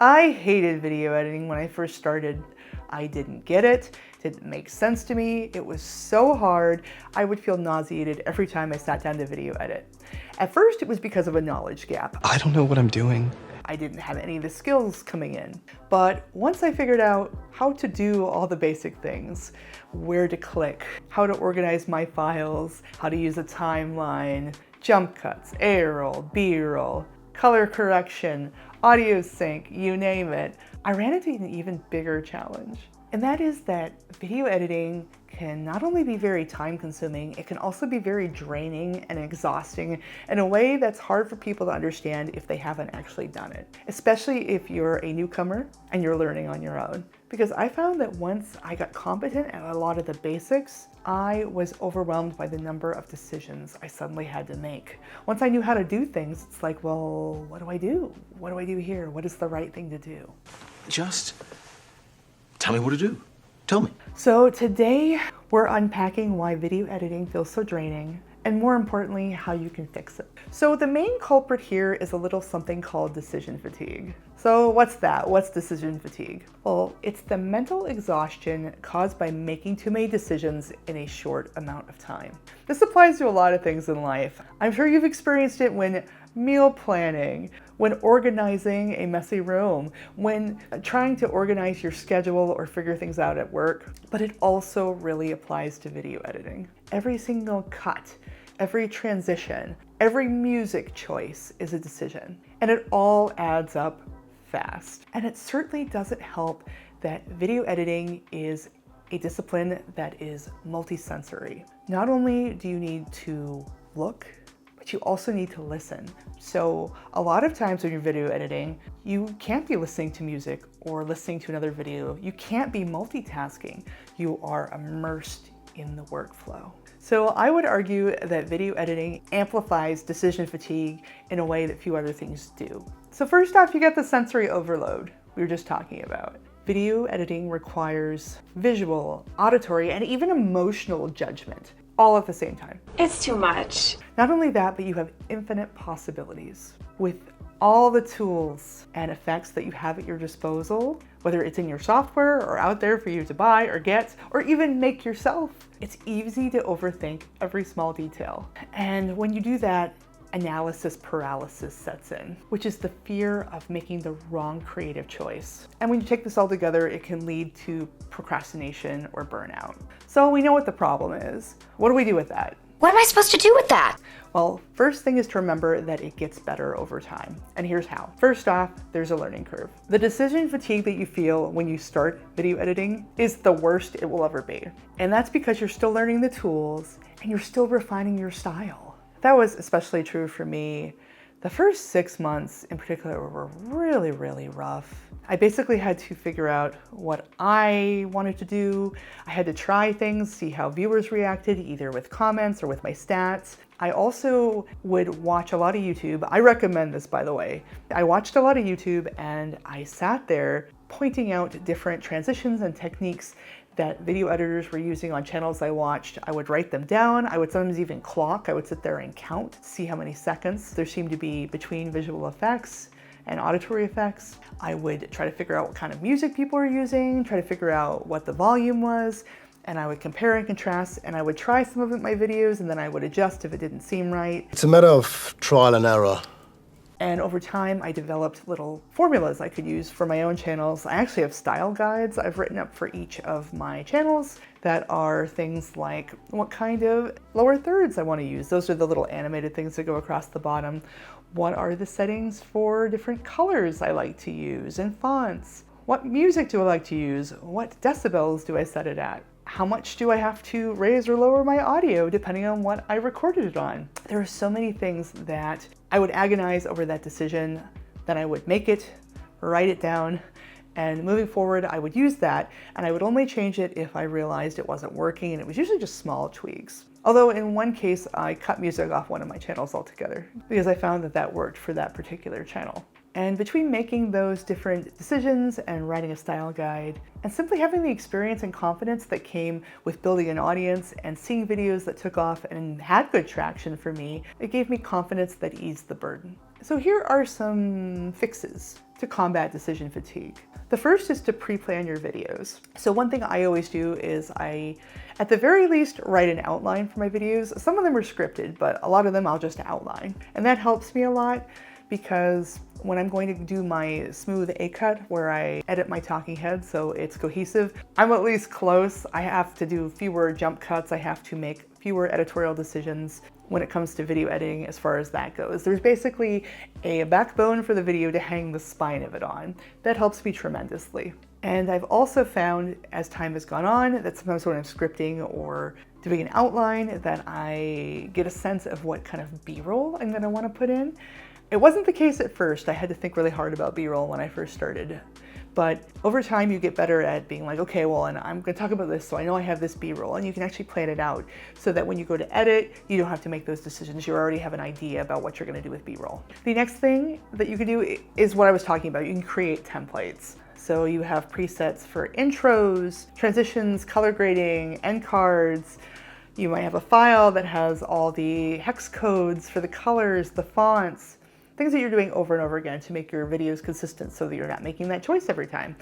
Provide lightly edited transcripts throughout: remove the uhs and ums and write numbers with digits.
I hated video editing when I first started. I didn't get it, didn't make sense to me. It was so hard. I would feel nauseated every time I sat down to video edit. At first, it was because of a knowledge gap. I don't know what I'm doing. I didn't have any of the skills coming in. But once I figured out how to do all the basic things, where to click, how to organize my files, how to use a timeline, jump cuts, A-roll, B-roll, color correction, audio sync, you name it, I ran into an even bigger challenge. And that is that video editing can not only be very time consuming, it can also be very draining and exhausting in a way that's hard for people to understand if they haven't actually done it, especially if you're a newcomer and you're learning on your own. Because I found that once I got competent at a lot of the basics, I was overwhelmed by the number of decisions I suddenly had to make. Once I knew how to do things, it's like, well, what do I do? What do I do here? What is the right thing to do? Just tell me what to do. Tell me. So today we're unpacking why video editing feels so draining, and more importantly, how you can fix it. So the main culprit here is a little something called decision fatigue. So what's that? What's decision fatigue? Well, it's the mental exhaustion caused by making too many decisions in a short amount of time. This applies to a lot of things in life. I'm sure you've experienced it when meal planning, when organizing a messy room, when trying to organize your schedule or figure things out at work, but it also really applies to video editing. Every single cut, every transition, every music choice is a decision, and it all adds up fast. And it certainly doesn't help that video editing is a discipline that is multisensory. Not only do you need to look, but you also need to listen. So a lot of times when you're video editing, you can't be listening to music or listening to another video. You can't be multitasking. You are immersed in the workflow. So I would argue that video editing amplifies decision fatigue in a way that few other things do. So first off, you get the sensory overload we were just talking about. Video editing requires visual, auditory, and even emotional judgment, all at the same time. It's too much. Not only that, but you have infinite possibilities. With all the tools and effects that you have at your disposal, whether it's in your software or out there for you to buy or get, or even make yourself, it's easy to overthink every small detail. And when you do that, analysis paralysis sets in, which is the fear of making the wrong creative choice. And when you take this all together, it can lead to procrastination or burnout. So we know what the problem is. What do we do with that? What am I supposed to do with that? Well, first thing is to remember that it gets better over time. And here's how. First off, there's a learning curve. The decision fatigue that you feel when you start video editing is the worst it will ever be. And that's because you're still learning the tools and you're still refining your style. That was especially true for me. The first 6 months in particular were really, really rough. I basically had to figure out what I wanted to do. I had to try things, see how viewers reacted, either with comments or with my stats. I also would watch a lot of YouTube. I recommend this, by the way. I watched a lot of YouTube and I sat there pointing out different transitions and techniques that video editors were using on channels I watched. I would write them down. I would sometimes even clock. I would sit there and count, see how many seconds there seemed to be between visual effects and auditory effects. I would try to figure out what kind of music people were using, try to figure out what the volume was, and I would compare and contrast, and I would try some of it in my videos, and then I would adjust if it didn't seem right. It's a matter of trial and error. And over time, I developed little formulas I could use for my own channels. I actually have style guides I've written up for each of my channels that are things like what kind of lower thirds I want to use. Those are the little animated things that go across the bottom. What are the settings for different colors I like to use and fonts? What music do I like to use? What decibels do I set it at? How much do I have to raise or lower my audio depending on what I recorded it on? There are so many things that I would agonize over that decision, then I would make it, write it down, and moving forward, I would use that, and I would only change it if I realized it wasn't working, and it was usually just small tweaks. Although in one case, I cut music off one of my channels altogether because I found that that worked for that particular channel. And between making those different decisions and writing a style guide and simply having the experience and confidence that came with building an audience and seeing videos that took off and had good traction for me, it gave me confidence that eased the burden. So here are some fixes to combat decision fatigue. The first is to pre-plan your videos. So one thing I always do is I, at the very least, write an outline for my videos. Some of them are scripted, but a lot of them I'll just outline. And that helps me a lot because when I'm going to do my smooth A-cut where I edit my talking head so it's cohesive, I'm at least close. I have to do fewer jump cuts. I have to make fewer editorial decisions when it comes to video editing as far as that goes. There's basically a backbone for the video to hang the spine of it on. That helps me tremendously. And I've also found as time has gone on that sometimes when I'm scripting or doing an outline that I get a sense of what kind of B-roll I'm gonna wanna put in. It wasn't the case at first. I had to think really hard about B-roll when I first started. But over time you get better at being like, okay, well, and I'm gonna talk about this, so I know I have this B-roll, and you can actually plan it out so that when you go to edit, you don't have to make those decisions. You already have an idea about what you're gonna do with B-roll. The next thing that you can do is what I was talking about. You can create templates. So you have presets for intros, transitions, color grading, end cards. You might have a file that has all the hex codes for the colors, the fonts, things that you're doing over and over again to make your videos consistent so that you're not making that choice every time.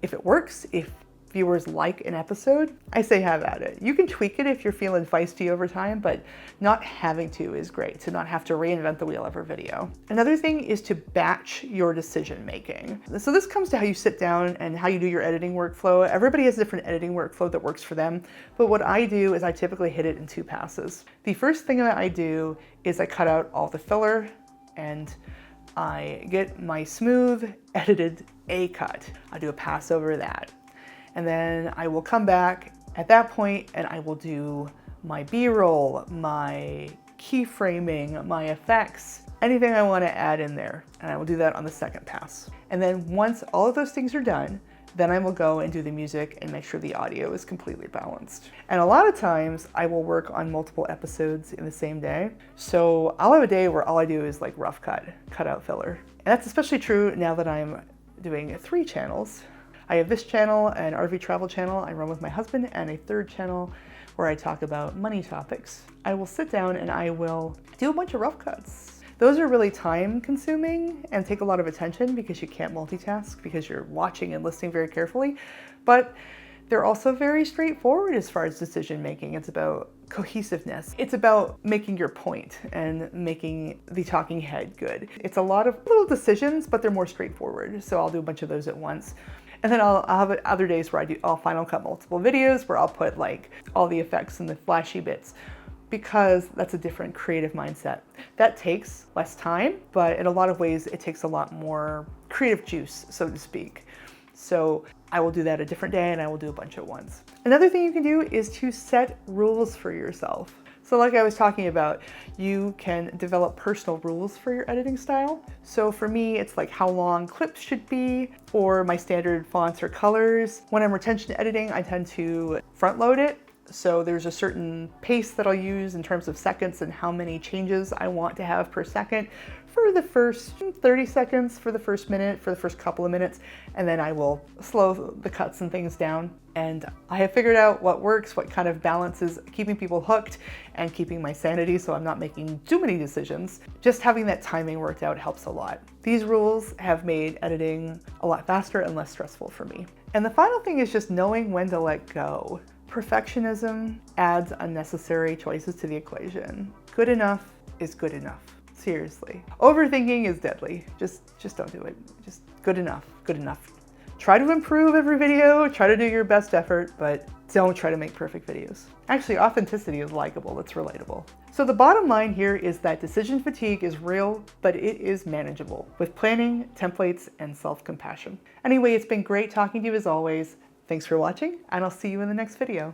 If it works, if viewers like an episode, I say have at it. You can tweak it if you're feeling feisty over time, but not having to is great, to not have to reinvent the wheel every video. Another thing is to batch your decision making. So this comes to how you sit down and how you do your editing workflow. Everybody has a different editing workflow that works for them, but what I do is I typically hit it in 2 passes. The first thing that I do is I cut out all the filler and I get my smooth edited A-cut. I do a pass over that. And then I will come back at that point and I will do my B-roll, my keyframing, my effects, anything I want to add in there. And I will do that on the second pass. And then once all of those things are done, then I will go and do the music and make sure the audio is completely balanced. And a lot of times I will work on multiple episodes in the same day. So I'll have a day where all I do is like rough cut out filler. And that's especially true now that I'm doing 3 channels. I have this channel, an RV travel channel I run with my husband, and a 3rd channel where I talk about money topics. I will sit down and I will do a bunch of rough cuts. Those are really time consuming and take a lot of attention because you can't multitask because you're watching and listening very carefully, but they're also very straightforward as far as decision making. It's about cohesiveness. It's about making your point and making the talking head good. It's a lot of little decisions, but they're more straightforward. So I'll do a bunch of those at once. And then I'll have other days where I'll final cut multiple videos where I'll put like all the effects and the flashy bits, because that's a different creative mindset. That takes less time, but in a lot of ways it takes a lot more creative juice, so to speak. So I will do that a different day and I will do a bunch at once. Another thing you can do is to set rules for yourself. So like I was talking about, you can develop personal rules for your editing style. So for me, it's like how long clips should be, or my standard fonts or colors. When I'm retention editing, I tend to front load it. So there's a certain pace that I'll use in terms of seconds and how many changes I want to have per second for the first 30 seconds, for the first minute, for the first couple of minutes, and then I will slow the cuts and things down. And I have figured out what works, what kind of balances keeping people hooked and keeping my sanity so I'm not making too many decisions. Just having that timing worked out helps a lot. These rules have made editing a lot faster and less stressful for me. And the final thing is just knowing when to let go. Perfectionism adds unnecessary choices to the equation. Good enough is good enough. Seriously. Overthinking is deadly. Just don't do it. Just good enough, good enough. Try to improve every video, try to do your best effort, but don't try to make perfect videos. Actually, authenticity is likable, it's relatable. So the bottom line here is that decision fatigue is real, but it is manageable with planning, templates, and self-compassion. Anyway, it's been great talking to you as always. Thanks for watching, and I'll see you in the next video.